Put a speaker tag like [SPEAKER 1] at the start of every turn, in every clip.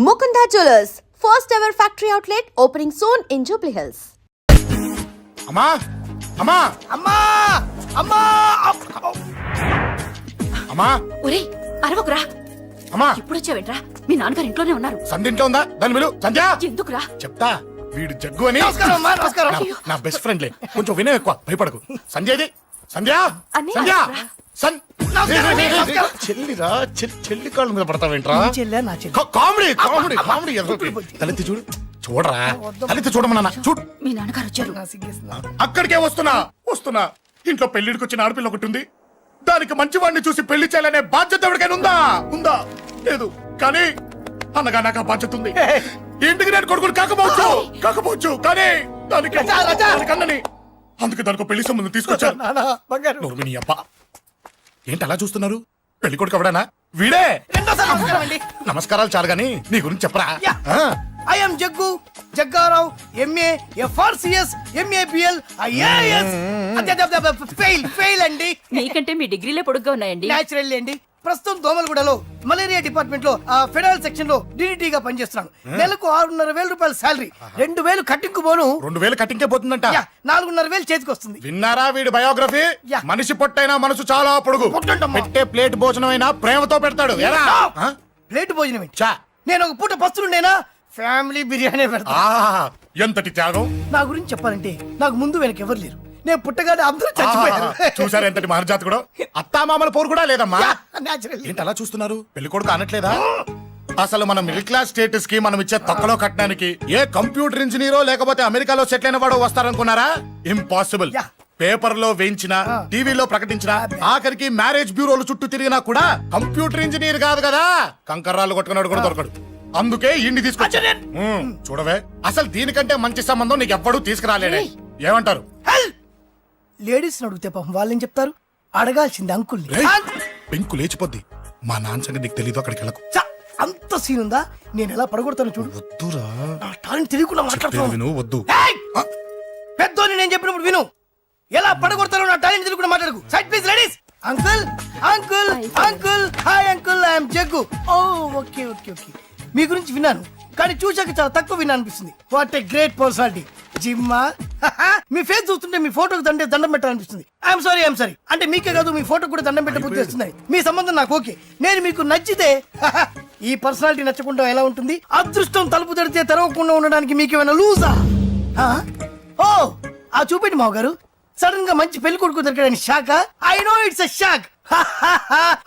[SPEAKER 1] Mukunda Jewellers, first ever factory outlet opening soon in Jubilee Hills.
[SPEAKER 2] అమ్మా అమ్మా
[SPEAKER 3] అమ్మా అమ్మా
[SPEAKER 2] అమ్మా
[SPEAKER 4] ఒరేయ్ అరవకురా.
[SPEAKER 2] అమ్మా
[SPEAKER 4] ఇప్పుడు వచ్చావేంట్రా? మీ నాన్నగారు ఇంట్లోనే ఉన్నారు.
[SPEAKER 2] సంధ్య ఇంట్లో ఉందా? దాని విలు సంధ్య.
[SPEAKER 4] ఎందుకురా?
[SPEAKER 2] చెప్తా, వీడు జగ్గు అని
[SPEAKER 3] నమస్కారం అమ్మా, నమస్కారం.
[SPEAKER 2] నా బెస్ట్ ఫ్రెండ్లే, కొంచెం వినయం ఎక్కువ, భయపడకు. సంధ్యది సంధ్య
[SPEAKER 4] అన్నయ్య,
[SPEAKER 2] సంధ్య
[SPEAKER 4] రా.
[SPEAKER 3] నమస్కారం.
[SPEAKER 2] చెల్లిరా, చెల్లి కాళ్ళ మీద పడతావేంట్రా?
[SPEAKER 3] చెల్లె నా చెల్లె.
[SPEAKER 2] కామెడీ కామెడీ కామెడీ తలెత్తి చూడు, చూడరా, తలెత్తి చూడమన్నా చూడు.
[SPEAKER 4] మీ నాన్నగారు వచ్చారు.
[SPEAKER 3] నా సిగ్గేసింది.
[SPEAKER 2] అక్కడికే వస్తున్నా. ఇంట్లో పెళ్లిడికి వచ్చిన ఆడపిల్ల ఒకటి ఉంది. దానికి మంచివాడిని చూసి పెళ్లి చేయాలనే బాధ్యత ఎవరికైనా ఉందా? లేదు. కానీ అన్నగా నాకు ఆ బాధ్యత ఉంది. ఇంటికి నేను కొడుకుని కాకపోవచ్చు కానీ దానికి అన్నని, అందుకే దానికి పెళ్లి సంబంధం తీసుకొచ్చాను.
[SPEAKER 3] నానా, బంగారు.
[SPEAKER 2] నోరు విని అబ్బా. ఏంటి అలా చూస్తున్నారు? పెళ్లి కొడుకు ఎవడనా? వీడే.
[SPEAKER 3] రెండోసారి నమస్కారం అండి.
[SPEAKER 2] నమస్కారాలు చాలు గాని నీ గురించి చెప్పరా.
[SPEAKER 3] యా.
[SPEAKER 2] ఆ,
[SPEAKER 3] I am Jaggu Jaggarao, MA FRCS MABL IAS. Fail అండి.
[SPEAKER 4] మీకంటే మీ డిగ్రీలే పొడుగ్గా ఉన్నాయండి.
[SPEAKER 3] న్యాచురల్ అండి. ప్రస్తుతం దోమలగూడలో మలేరియా డిపార్ట్మెంట్ లో ఫెడరల్ సెక్షన్ లో DDT గా పనిచేస్తున్నాను. నెలకు 6,500 రూపాయల శాలరీ, 2,000 కట్టింగ్ పోను,
[SPEAKER 2] 2,000 కట్టింకే పోతుందంట.
[SPEAKER 3] 4,500 చేతికి వస్తుంది.
[SPEAKER 2] విన్నారా వీడి బయోగ్రఫీ?
[SPEAKER 3] యా.
[SPEAKER 2] మనిషి పొట్టైనా మనసు చాలా పొడుగు.
[SPEAKER 3] పొట్టంటమ్మా.
[SPEAKER 2] పెట్టే ప్లేట్ భోజనం అయినా ప్రేమతో పెడతాడు. ఎరా? ఆ?
[SPEAKER 3] ప్లేట్ భోజనం ఏంటి?
[SPEAKER 2] చా.
[SPEAKER 3] నేను ఒక పూట పస్తులుండేనా ఫ్యామిలీ బిర్యానీ పెడతా.
[SPEAKER 2] ఆ, ఎంతటి త్యాగం.
[SPEAKER 3] నా గురించి చెప్పాలంటే నాకు ముందు వెనక ఎవరు లేరు. నేను పుట్టగానే అందరూ చచ్చిపోయారు.
[SPEAKER 2] చూసారు ఎంతటి మహర్జాత్ కూడా. అత్తామామల పోరు కూడా లేదమ్మా.
[SPEAKER 3] న్యాచురల్.
[SPEAKER 2] ఏంటి అలా చూస్తున్నారు? పెళ్లి కొడుకు అనట్లేదా? అసలు మన మిడిల్ క్లాస్ స్టేటస్ కి మనం ఇచ్చే తక్కువలో కట్టడానికి ఏ కంప్యూటర్ ఇంజనీరో లేకపోతే అమెరికాలో సెటిల్ అయిన వాడు వస్తారనుకున్నారా? ఇంపాసిబుల్.
[SPEAKER 3] యా.
[SPEAKER 2] పేపర్ లో వేయించిన, టీవీలో ప్రకటించిన, ఆఖరికి మ్యారేజ్ బ్యూరోలు చుట్టూ తిరిగినా కూడా కంప్యూటర్ ఇంజనీర్ కాదు కదా, కంకర్రాలు కొట్టుకున్నాడు కూడా దొరకడు. అందుకే ఇండి తీసుకొచ్చా. చూడవే, అసలు దీనికంటే మంచి సంబంధం నీకు ఎవ్వడూ తీసుకురాలేడే. ఏమంటారు?
[SPEAKER 3] లేడీస్ అడిగితే పాపం వాళ్ళేం చెప్తారు? అడగాల్సింది అంకుల్ని.
[SPEAKER 2] రేయ్, పెంకు లేచిపోద్ది. మా నాన్న సంగతి నీకు తెలీదు, అక్కడికి వెళ్ళకు.
[SPEAKER 3] ఛ, అంత సీన్ ఉందా? నేను ఎలా పడగొడతాను చూడు.
[SPEAKER 2] వద్దురా,
[SPEAKER 3] నా టాలెంట్ తెలియకుండా మాట్లాడుతున్నాను.
[SPEAKER 2] విను, వద్దు.
[SPEAKER 3] పెద్దోని నేను చెప్పినప్పుడు విను. ఎలా పడగొడతారో నా టాలెంట్ తెలియకుండా మాట్లాడకు. Side please ladies. Uncle uncle uncle hi uncle, I am Jaggu. Oh okay okay okay. మీ గురించి విన్నాను కానీ చూశాక చాలా తక్కువ విన్నా అనిపిస్తుంది. What a great personality. జిమ్మా, మీ ఫేస్ చూస్తుంటే మీ ఫోటోకి దండం పెట్టాలనిపిస్తుంది. I'm sorry. అంటే మీకే కాదు, మీ ఫోటో కూడా దండం పెట్టే బుద్ధి వస్తున్నాయి. మీ సంబంధం నాకు ఓకే. నేను మీకు నచ్చితే ఈ పర్సనాలిటీ నచ్చకుండా ఎలా ఉంటుంది? అదృష్టం తలుపు తెరితే తెరవకుండా ఉండడానికి మీకేమైనా లూజా? ఓ ఆ చూపెట్టి మావ గారు. సడన్ గా మంచి పెళ్లి కొడుకు దొరికాడని shock. I know it's a shock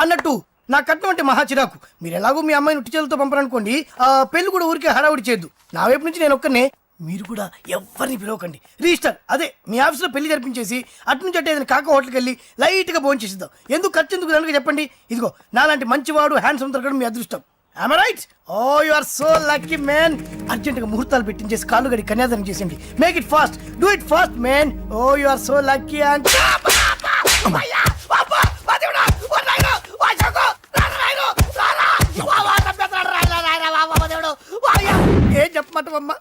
[SPEAKER 3] అన్నట్టు నా కట్నం అంటే మహా చిరాకు. మీరు ఎలాగో మీ అమ్మాయిని ఉట్టి చేతులతో పంపరనుకోండి, ఆ పెళ్లి కూడా ఊరికే హడావుడి చేయొద్దు. నా వైపు నుంచి నేను ఒక్కనే, మీరు కూడా ఎవరిని పిలవకండి. రిజిస్టర్ అదే మీ ఆఫీస్లో పెళ్లి జరిపించేసి అటు నుంచి అంటే ఏదైనా కాక హోటల్కి వెళ్ళి లైట్ గా భోజనం చేసిద్దాం. ఎందుకు ఖర్చు ఎందుకు దానికి చెప్పండి. ఇదిగో నాలాంటి మంచివాడు హ్యాండ్సమ్ దొరకడం మీ అదృష్టం. Am I right? Oh, you are so lucky, man. Urgent గా ముహూర్తాలు పెట్టించేసి కాళ్ళు గడి కన్యాదానం చేసేయండి. Make it fast, do it fast, man. Oh, you are so lucky. And ఏం చెప్పమంటావమ్మా?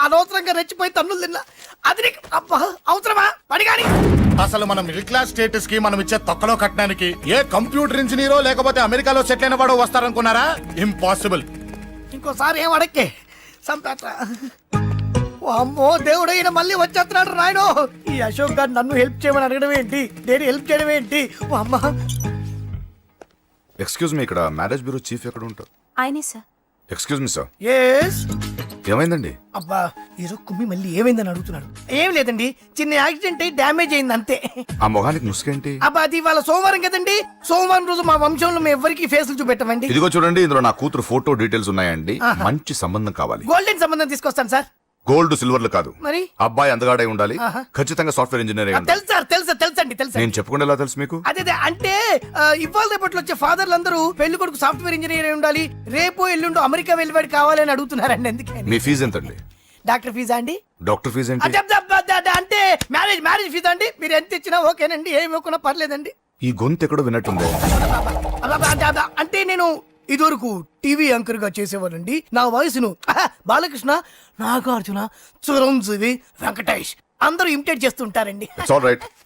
[SPEAKER 3] అనవసరంగా రెచ్చిపోయి తన్నులు తిన్నా. అది నీకు అబ్బా అవసరమా? పడిగాని.
[SPEAKER 2] అసలు మన మిడిల్ క్లాస్ స్టేటస్ కి మనం ఇచ్చే తక్కువలో కట్టడానికి ఏ కంప్యూటర్ ఇంజనీరో లేకపోతే అమెరికాలో సెటిల్ అయిన వాడు వస్తారనుకున్నారా? ఇంపాసిబుల్.
[SPEAKER 3] ఇంకోసారి ఏం అడక్కే సంపేట. అమ్మో దేవుడు, ఈయన మళ్ళీ వచ్చేస్తున్నాడు రాయడు. ఈ అశోక్ గారు నన్ను హెల్ప్ చేయమని అడగడం ఏంటి, నేను హెల్ప్ చేయడం ఏంటి? అమ్మ
[SPEAKER 5] ఎక్స్క్యూజ్ మీ, ఇక్కడ మ్యారేజ్ బ్యూరో చీఫ్ ఎక్కడ ఉంటారు?
[SPEAKER 4] ఆయనే sir.
[SPEAKER 5] Excuse me sir,
[SPEAKER 3] yes.
[SPEAKER 5] ఏమైందండి?
[SPEAKER 3] అబ్బా ఈరోజు కుమ్మి మళ్ళీ ఏమైందని అడుగుతున్నాడు. ఏం లేదండి, చిన్న యాక్సిడెంట్ అయి డ్యామేజ్ అయింది అంతే.
[SPEAKER 5] ఆ మొహానికి ముసుకేంటి?
[SPEAKER 3] అబ్బా అది ఇవాళ సోమవారం కదండి. సోమవారం రోజు మా వంశంలో మేము ఎవరికి ఫేసులు చూపెట్టమండి.
[SPEAKER 5] ఇదిగో చూడండి, ఇందులో నా కూతురు ఫోటో డీటెయిల్స్ ఉన్నాయండి. మంచి సంబంధం కావాలి.
[SPEAKER 3] గోల్డెన్ సంబంధం తీసుకొస్తాను సార్.
[SPEAKER 5] గోల్డ్ సిల్వర్లు కాదు,
[SPEAKER 3] మరి
[SPEAKER 5] అబ్బాయి అందగాడై ఉండాలి. ఖచ్చితంగా సాఫ్ట్వేర్ ఇంజనీర్ అయి ఉండాలి.
[SPEAKER 3] తెలుసు సార్, తెలుసండి.
[SPEAKER 5] నేను చెప్పకుండా ఎలా తెలుసు మీకు?
[SPEAKER 3] అదే అంటే ఇవాళ రేపట్లో వచ్చే ఫాదర్లు అందరూ పెళ్లి కొడుకు సాఫ్ట్వేర్ ఇంజనీర్ అయి ఉండాలి, రేపు ఎల్లుండు అమెరికా వెళ్ళివాడు కావాలని అడుగుతున్నారండి. అందుకే
[SPEAKER 5] మీ ఫీజు ఎంతండి?
[SPEAKER 3] డాక్టర్ ఫీజా అండి?
[SPEAKER 5] డాక్టర్ ఫీజు ఏంటి?
[SPEAKER 3] అంటే మ్యారేజ్ ఫీజా అండి? మీరు ఎంత ఇచ్చినా ఓకేనండి, ఏమి ఇవ్వకున్నా పర్లేదండి.
[SPEAKER 5] ఈ గొంతు ఎక్కడో విన్నట్టుంది.
[SPEAKER 3] అంటే నేను ఇదివరకు టీవీ యాంకర్ గా చేసేవాడండి. నా వయసును బాలకృష్ణ, నాగార్జున, చిరంజీవి, వెంకటేష్ అందరూ ఇమిటేట్ చేస్తుంటారండి.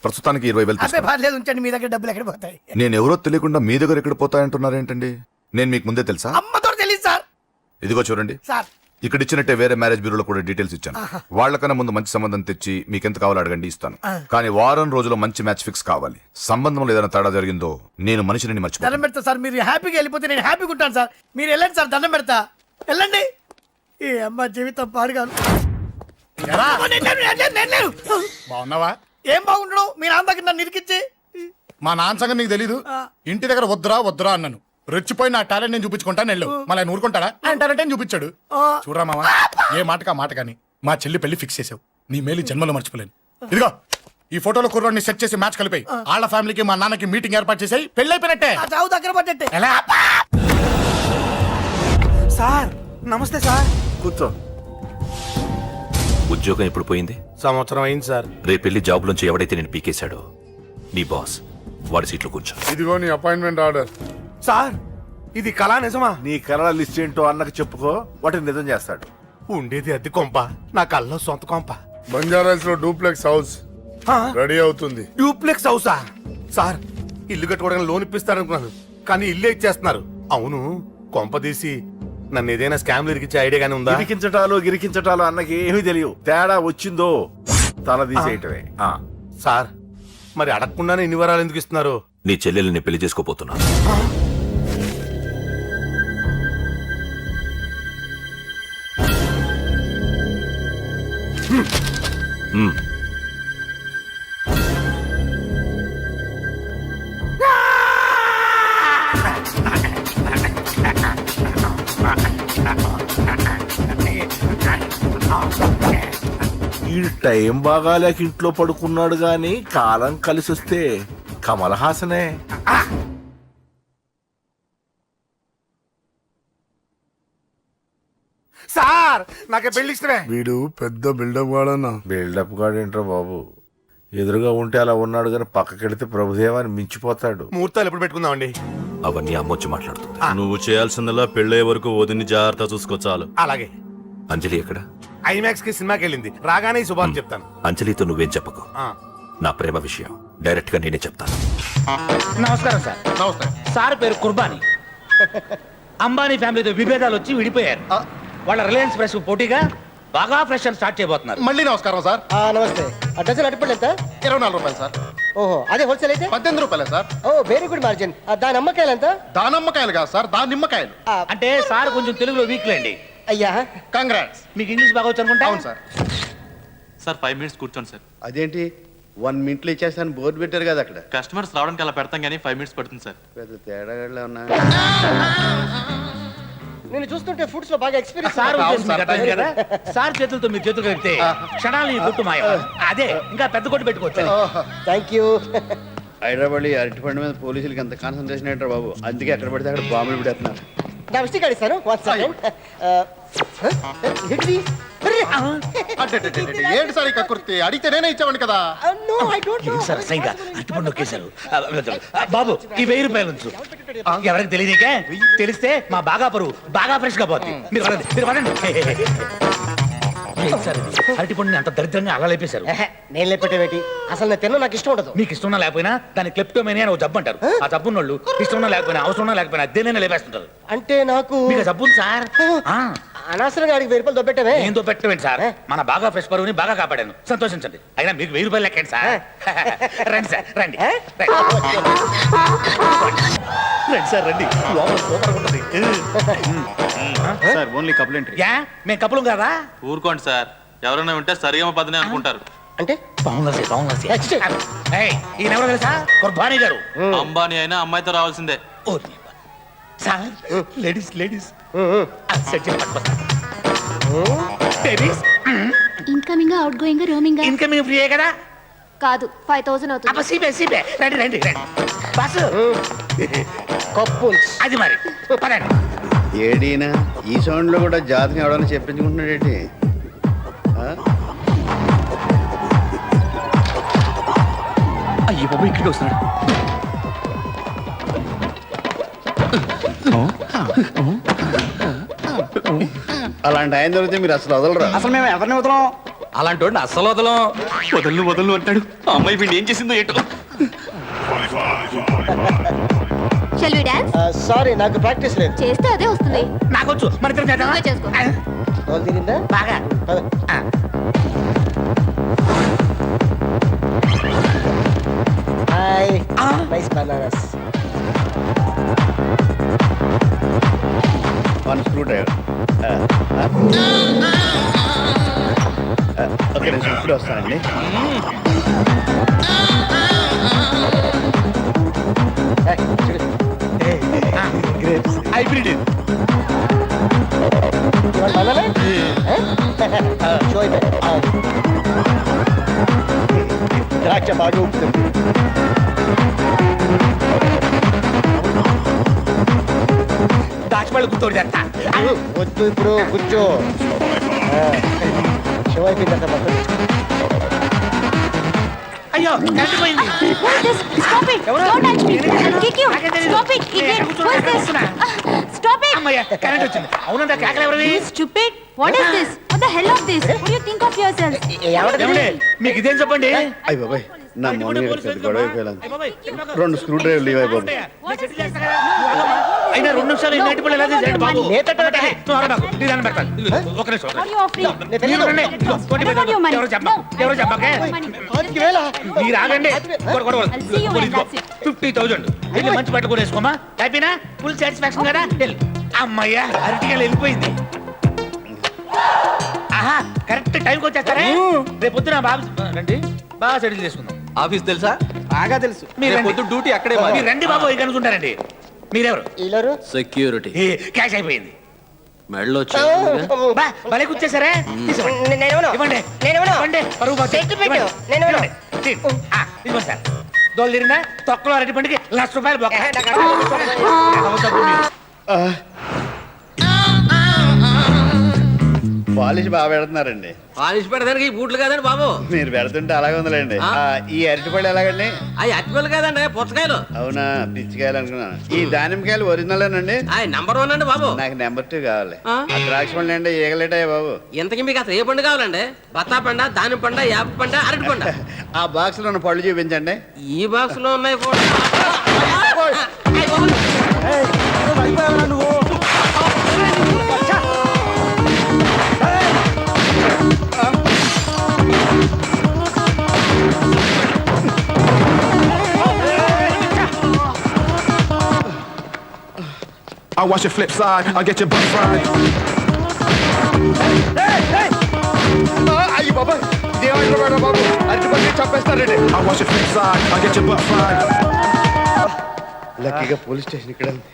[SPEAKER 5] ప్రస్తుతానికి 20,000
[SPEAKER 3] అబ్బే పర్లేదు, ఉంచండి. మీ దగ్గర డబ్బులు ఎక్కడ పోతాయి?
[SPEAKER 5] నేను ఎవరో తెలియకుండా మీ దగ్గర ఎక్కడ పోతాయంటున్నారేంటండి? నేను మీకు ముందే తెలుసా?
[SPEAKER 3] అమ్మతో తెలియదు సార్.
[SPEAKER 5] ఇదిగో చూడండి,
[SPEAKER 3] సార్
[SPEAKER 5] ఇక్కడ ఇచ్చినట్టే వేరే మ్యారేజ్ బ్యూరోలో కూడా డీటెయిల్స్ ఇచ్చాను. వాళ్ళకన్నా ముందు మంచి సంబంధం తెచ్చి మీకెంత కావాలో అడగండి, ఇస్తాను. కానీ వారం రోజుల్లో మంచి మ్యాచ్ ఫిక్స్ కావాలి. సంబంధంలో ఏదైనా తేడా జరిగిందో నేను మనిషిని
[SPEAKER 3] దండం
[SPEAKER 5] మర్చిపోతాను.
[SPEAKER 3] పెడతా సార్, మీరు హ్యాపీగా వెళ్ళిపోతే నేను హ్యాపీగా ఉంటాను సార్. మీరు వెళ్ళండి సార్, దండం పెడతా. వెళ్ళండి. ఈ అమ్మ జీవితం పాడుగాను.
[SPEAKER 2] ఎలా
[SPEAKER 3] నేను లేను.
[SPEAKER 2] బాగున్నావా?
[SPEAKER 3] ఏం బాగుండడు మీ నాన్న దగ్గర నన్ను ఇరికిచ్చి.
[SPEAKER 2] మా నాన్న సంగతి నీకు తెలీదు. ఇంటి దగ్గర వద్దురా వద్దురా అన్నాను. రెచ్చిపోయి నా టాలెంట్ నేను చూపించుకుంటాను వెళ్ళు. మళ్ళీ ఆయన ఊరుకుంటాడా? ఆయన టాలెంట్ అని చూపించాడు. చూడరా మావా, ఏ మాటకా మాట కానీ మా చెల్లి పెళ్లి ఫిక్స్ చేసావు. నీ మేలు జన్మలో మర్చిపోలేను. ఇదిగో ఈ ఫోటోలో కుర్రాడిని సెట్ చేసి మ్యాచ్ కలిపాయి. వాళ్ళ ఫ్యామిలీకి మా నాన్నకి మీటింగ్ ఏర్పాటు చేసాయి. పెళ్లి అయిపోయినట్టే.
[SPEAKER 3] ఆ చావు దగ్గర పడ్డట్టే.
[SPEAKER 2] ఎలా?
[SPEAKER 6] సార్ నమస్తే సార్.
[SPEAKER 7] కూర్చో.
[SPEAKER 8] ఉద్యోగం ఎప్పుడు పోయింది?
[SPEAKER 6] సంవత్సరం అయింది సార్.
[SPEAKER 8] రేపెళ్ళి జాబ్ నుంచి ఎవడైతే నేను పీకేశాడో నీ బాస్ వాడి సీట్లో కూర్చో.
[SPEAKER 2] ఇదిగో నీ అపాయింట్మెంట్ ఆర్డర్.
[SPEAKER 6] సార్ ఇది కళా నిజమా?
[SPEAKER 7] నీ కలల లిస్ట్ ఏంటో అన్నకు చెప్పుకో, వాటిని నిజం చేస్తాడు.
[SPEAKER 6] ఉండేది అద్దె కొంప, నా కళ్ళలో సొంత కొంప.
[SPEAKER 2] బంజారాస్ లో డూప్లెక్స్ హౌస్ రెడీ అవుతుంది.
[SPEAKER 6] డూప్లెక్స్ హౌసా? సార్ ఇల్లు కట్టుకోవడానికి లోన్ ఇప్పిస్తారనుకున్నాను, కానీ ఇల్లే ఇచ్చేస్తున్నారు. అవును, కొంప తీసి నన్ను ఏదైనా స్కామ్లు ఇరికించే ఐడియా గానీ ఉందా?
[SPEAKER 7] గిరికించటాలు గిరికించటాలు అన్నకి ఏమీ తెలియవు. తేడా వచ్చిందో తల తీసేయటమే.
[SPEAKER 6] సార్ మరి అడగకుండానే ఇన్ని వరాలు ఎందుకు ఇస్తున్నారు?
[SPEAKER 8] నీ చెల్లెల్ని పెళ్లి చేసుకోపోతున్నా.
[SPEAKER 7] ఈ టైం బాగాలేక ఇంట్లో పడుకున్నాడు గాని కాలం కలిసి వస్తే కమల్ హాసనే.
[SPEAKER 6] సార్ నాకే పెళ్లి ఇష్టమే.
[SPEAKER 2] వీడు పెద్ద బిల్డప్ వాడన్నా.
[SPEAKER 7] బిల్డప్ గాడేంట్రా బాబు, ఎదురుగా ఉంటే అలా ఉన్నాడు గాని పక్కకెడితే ప్రభుదేవాన్ని మించిపోతాడు.
[SPEAKER 6] ముహూర్తాలు ఎప్పుడు పెట్టుకుందామండి?
[SPEAKER 8] అవన్నీ అమ్మొచ్చి మాట్లాడుతుంది.
[SPEAKER 9] నువ్వు చేయాల్సిందల్లా పెళ్ళయ్యే వరకు వదిని జాగ్రత్త చూసుకో చాలు.
[SPEAKER 6] అలాగే.
[SPEAKER 8] అంజలి ఎక్కడ?
[SPEAKER 6] ఐమాక్స్ కి సినిమాకి వెళ్ళింది, రాగానే ఈ శుభాన్ని చెప్తాను.
[SPEAKER 8] అంజలితో నువ్వేం చెప్పకు. నా ప్రేమ విషయం డైరెక్ట్ గా నేనే చెప్తాను.
[SPEAKER 10] నమస్కారం సార్.
[SPEAKER 2] నమస్తే.
[SPEAKER 10] సార్ పేరు కుర్బానీ. అంబానీ ఫ్యామిలీతో విభేదాలు వచ్చి విడిపోయారు. వాళ్ళ రిలయన్స్ ఫ్రెష్ పోటీగా బాగా ఫ్రెష్ అని స్టార్ట్ చేయబోతున్నారు.
[SPEAKER 2] మళ్ళీ నమస్కారం సార్.
[SPEAKER 3] నమస్తే. డజన్ అరటిపళ్ళు ఎంత?
[SPEAKER 2] 24 రూపాయలు సార్.
[SPEAKER 3] ఓహో, అదే హోల్సేల్ అయితే
[SPEAKER 2] 18 రూపాయలే సార్.
[SPEAKER 3] ఓ వెరీ గుడ్ మార్జిన్. దాని అమ్మకాయలు ఎంత?
[SPEAKER 2] దానమ్మకాయలు కాదు సార్, దానిమ్మకాయలు.
[SPEAKER 10] అంటే సార్ కొంచెం తెలుగులో వీక్ లేండి.
[SPEAKER 3] అయ్యా
[SPEAKER 2] కంగ్రాట్స్.
[SPEAKER 10] మీకు ఇంగ్లీష్ బాగా వచ్చు అనుకుంటా.
[SPEAKER 2] అవును సార్.
[SPEAKER 9] సార్ 5 మినిట్స్ కూర్చోండి సార్.
[SPEAKER 11] అదేంటి 1 మినిట్లో ఇచ్చేస్తాను బోర్డు పెట్టారు కదా అక్కడ.
[SPEAKER 9] కస్టమర్స్ రావడానికి అలా పెడతాం కానీ 5 మినిట్స్ పడుతుంది సార్.
[SPEAKER 11] పెద్ద తేడా ఉన్నా.
[SPEAKER 3] నేను చూస్తుంటే ఫుడ్స్ లో బాగా ఎక్స్పీరియన్స్.
[SPEAKER 10] సార్ ఉద్దేశం మీకు అర్థమైంది కదా. సార్ చేతులతో మీరు చేతులు కలిపితే క్షణాలు ఈ కొట్టు మాయం. అదే ఇంకా పెద్ద కొట్టు పెట్టుకోవచ్చు.
[SPEAKER 3] Thank you.
[SPEAKER 11] హైదరాబాద్ ఈ అరటిపండు మీద పోలీసులకి ఎంత కాన్సన్ట్రేషన్ ఏంటారు బాబు, అందుకే ఎక్కడ పడితే అక్కడ బాంబులు పెడుతున్నారు.
[SPEAKER 3] నా విసిట్ కార్డు ఇస్తాను.
[SPEAKER 2] ఏంటి సార్ ఈ కక్కుర్తి? అడిగితే నేనే ఇచ్చావండి కదా.
[SPEAKER 10] సార్ అసహ్యంగా అరటిపండు నొక్కేశారు. బాబు ఈ 1000 రూపాయలు ఉంచు. ఎవరికి తెలియదుకే, తెలిస్తే మా బాగా పరువు బాగా ఫ్రెష్ గా పోతుంది. మీరు పడండి, మీరు పడండి. ఏంటి సార్ ఇది? అరటిపండుని అంత దరిద్రంగా అలా లేపేశారు.
[SPEAKER 3] నేను లేపెట్టేవేటి? అసలు నేను తిన్నా, నాకు ఇష్టం ఉండదు.
[SPEAKER 10] మీకు ఇష్టం ఉన్నా లేకపోయినా దాన్ని క్లెప్టోమేనియా అని ఒక జబ్బు అంటారు. ఆ జబ్బు ఉన్నోళ్ళు ఇష్టం ఉన్నా లేకపోయినా అవసరం ఉన్నా లేకపోయినా దేనైనా లేపేస్తుంటారు.
[SPEAKER 3] అంటే నాకు
[SPEAKER 10] మీకు ఆ జబ్బు ఉంది సార్.
[SPEAKER 3] అనవసరంగా అడిగి 1000 రూపాయలు దొబ్బెట్టమే.
[SPEAKER 10] ఏందో పెట్టవేంటి సార్, మన బాగా ఫ్రెష్ పరువుని బాగా కాపాడాను, సంతోషించండి. అయినా మీకు 1000 రూపాయలు లెక్కండి సార్. రండి సార్, రండి రండి సార్, రండి. లోపల సూపర్ ఉంటుంది.
[SPEAKER 11] Sir only complimentary.
[SPEAKER 10] యా మేము కప్పులం కదా.
[SPEAKER 9] ఊరుకోండి సార్, ఎవరైనా ఉంటే సరిగమ పదనే అనుకుంటారు.
[SPEAKER 3] అంటే
[SPEAKER 10] ఈయన ఎవరో తెలుసా? కుర్బానీ గారు.
[SPEAKER 9] అంబానీ అయినా అమ్మాయితో రావాల్సిందే.
[SPEAKER 10] Oh sir, ladies ladies
[SPEAKER 4] incoming outgoing roaming
[SPEAKER 10] incoming ఫ్రీయే కదా.
[SPEAKER 4] కాదు 5000 అవుతుంది.
[SPEAKER 10] అబ్బా సీపే సీపే, రండి రండి రండి. బస్సు
[SPEAKER 3] కప్పు
[SPEAKER 10] అది మరి పదండి.
[SPEAKER 11] ఏడీనా ఈ సౌండ్ లో కూడా జాతిని ఎవడన్నా చెప్పించుకుంటున్నాడేంటి?
[SPEAKER 10] అయ్యో బాబు ఇక్కడికి వస్తున్నాడు.
[SPEAKER 11] అలాంటి ఆయన దొరికితే మీరు అసలు వదలరా.
[SPEAKER 3] అసలు మేము ఎవరిని వదలం?
[SPEAKER 10] అలాంటి వాడిని అస్సలు వదలం. వదలను వదలను అంటాడు. ఆ అమ్మాయి వీడిని ఏం చేసిందో ఏంటో.
[SPEAKER 4] షల్ వి డాన్స్
[SPEAKER 3] సారీ నాకు ప్రాక్టీస్ లేదు.
[SPEAKER 4] చేస్తే అదే వస్తుంది.
[SPEAKER 10] నాకొచ్చు మన ఇద్దరం చేద్దామా?
[SPEAKER 4] నువ్వే చేసుకో.
[SPEAKER 3] తోలు తీరిందా?
[SPEAKER 10] బాగా ఆ.
[SPEAKER 3] హాయ్
[SPEAKER 10] ఆ.
[SPEAKER 3] Nice Banaras.
[SPEAKER 11] One screw driver okay నేను ఇప్పుడు వస్తానండి.
[SPEAKER 10] హైబ్రిడ్
[SPEAKER 3] ద్రాక్ష బాగా ఉంటుంది.
[SPEAKER 10] దాచిపళ్ళు గుర్తోడు చేస్తా.
[SPEAKER 3] వద్దు ఇప్పుడు కూర్చో. షో అయిపోయిందంట మొత్తం.
[SPEAKER 10] అయ్యో కరెంట్ పోయింది.
[SPEAKER 4] Stop it!
[SPEAKER 10] ఎవరు?
[SPEAKER 4] Don't touch me! I'll kick you!
[SPEAKER 10] నాకేం తెలీదు.
[SPEAKER 4] Stop it! Idiot!
[SPEAKER 10] కూర్చో,
[SPEAKER 4] Who is this?
[SPEAKER 10] కూర్చున్నా.
[SPEAKER 4] Stop it!
[SPEAKER 10] అమ్మయ్య కరెంట్ వచ్చింది. అవునంట కేకలు ఎవరివి?
[SPEAKER 4] You stupid! What is this? What the hell of this? What do you think of yourself?
[SPEAKER 10] ఏమండి మీకు ఇదేం చెప్పండి.
[SPEAKER 11] అయ్యి బాబాయ్ నా మొన్న పెద్ద గొడవ అయిపోయాను. 2 స్క్రూ డ్రైవర్లు ఇవ్వాలి బాబు.
[SPEAKER 10] అయినా 2 నిమిషాలు ఇన్ని అరటిపళ్ళు ఎలా తీసాడు బాబు? నువ్వు అరవకు. నీ దాన్ని పెడతాను. ఒక నిమిషం, ఒక
[SPEAKER 4] What are you offering?
[SPEAKER 10] నిమిషం. మీరు రండి. ఇదిగో, 25,000.
[SPEAKER 4] your money.
[SPEAKER 10] ఎవరు చెప్పకు. ఎవరు చెప్పకే. మీరు ఆగండి. గొడవ.
[SPEAKER 4] I'll see you when that's it.
[SPEAKER 10] 50,000 వెళ్ళి మంచి బట్ట కూడా వేసుకోమా. హ్యాపీనా? ఫుల్ సాటిస్ఫాక్షన్ కదా. వెళ్ళు. అమ్మయ్యా అరటికాయలు వెళ్ళిపోయింది. ఆహా కరెక్ట్ టైంకి వచ్చేస్తారా? రేపు పొద్దున బాబు రండి బాగా సెటిల్ చేసుకుందాం.
[SPEAKER 3] ఆఫీస్ తెలుసా? బాగా తెలుసు.
[SPEAKER 10] మీరు డ్యూటీ అక్కడే. మీరు రండి బాబు ఇక అనుకుంటారండి. మీరెవరు?
[SPEAKER 3] ఈలరు
[SPEAKER 8] సెక్యూరిటీ
[SPEAKER 10] ఏ, క్యాష్ అయిపోయింది.
[SPEAKER 8] మెడలో
[SPEAKER 10] బా భలే కూర్చేసారే. తీసుకోండి. ఇవ్వండి. ఇవ్వండి. పరువు పోతే. ఇవ్వండి. ఇవ్వండి. ఇదిగోండి సార్. దోలు తిరిగినా తొక్కలో అరటి పండుగ ₹1,00,000 బొక్క.
[SPEAKER 11] పాలిష్ బాగా పెడుతున్నారండి.
[SPEAKER 3] పాలిష్ పెడదానికి బూట్లు కాదండి బాబు.
[SPEAKER 11] మీరు పెడుతుంటే అలాగే ఉందిలేండి. ఈ అరటిపళ్ళు ఎలాగండి?
[SPEAKER 3] అవి అట్టిపళ్ళు కాదండి పుచ్చకాయలు.
[SPEAKER 11] అవునా పిచ్చికాయలు అనుకున్నాను. ఈ దానిమ్మకాయలు ఒరిజినలేనండి?
[SPEAKER 3] నంబర్ 1 అండి బాబు.
[SPEAKER 11] నాకు నెంబర్ 2 కావాలి. ఆ ద్రాక్ష పళ్ళు అండి ఈగలేటాయి బాబు.
[SPEAKER 3] ఇంతకీ మీకు అసలు ఏ పండు కావాలండి? బత్తా పండ, దాని పండ, యాప పండ, అరటి పండ?
[SPEAKER 11] ఆ బాక్స్ లో ఉన్న పళ్ళు చూపించండి.
[SPEAKER 3] ఈ బాక్స్ లో ఉన్నాయి కూడా.
[SPEAKER 7] I watch your flip side, I get your butt fried.
[SPEAKER 11] అయ్యి బాబా ఇదేమైనా బాబు అరటిపళ్ళు చంపేస్తారండి.
[SPEAKER 7] I watch your flip side, I get your butt fried.
[SPEAKER 11] లక్కీగా పోలీస్ స్టేషన్ ఇక్కడ ఉంది.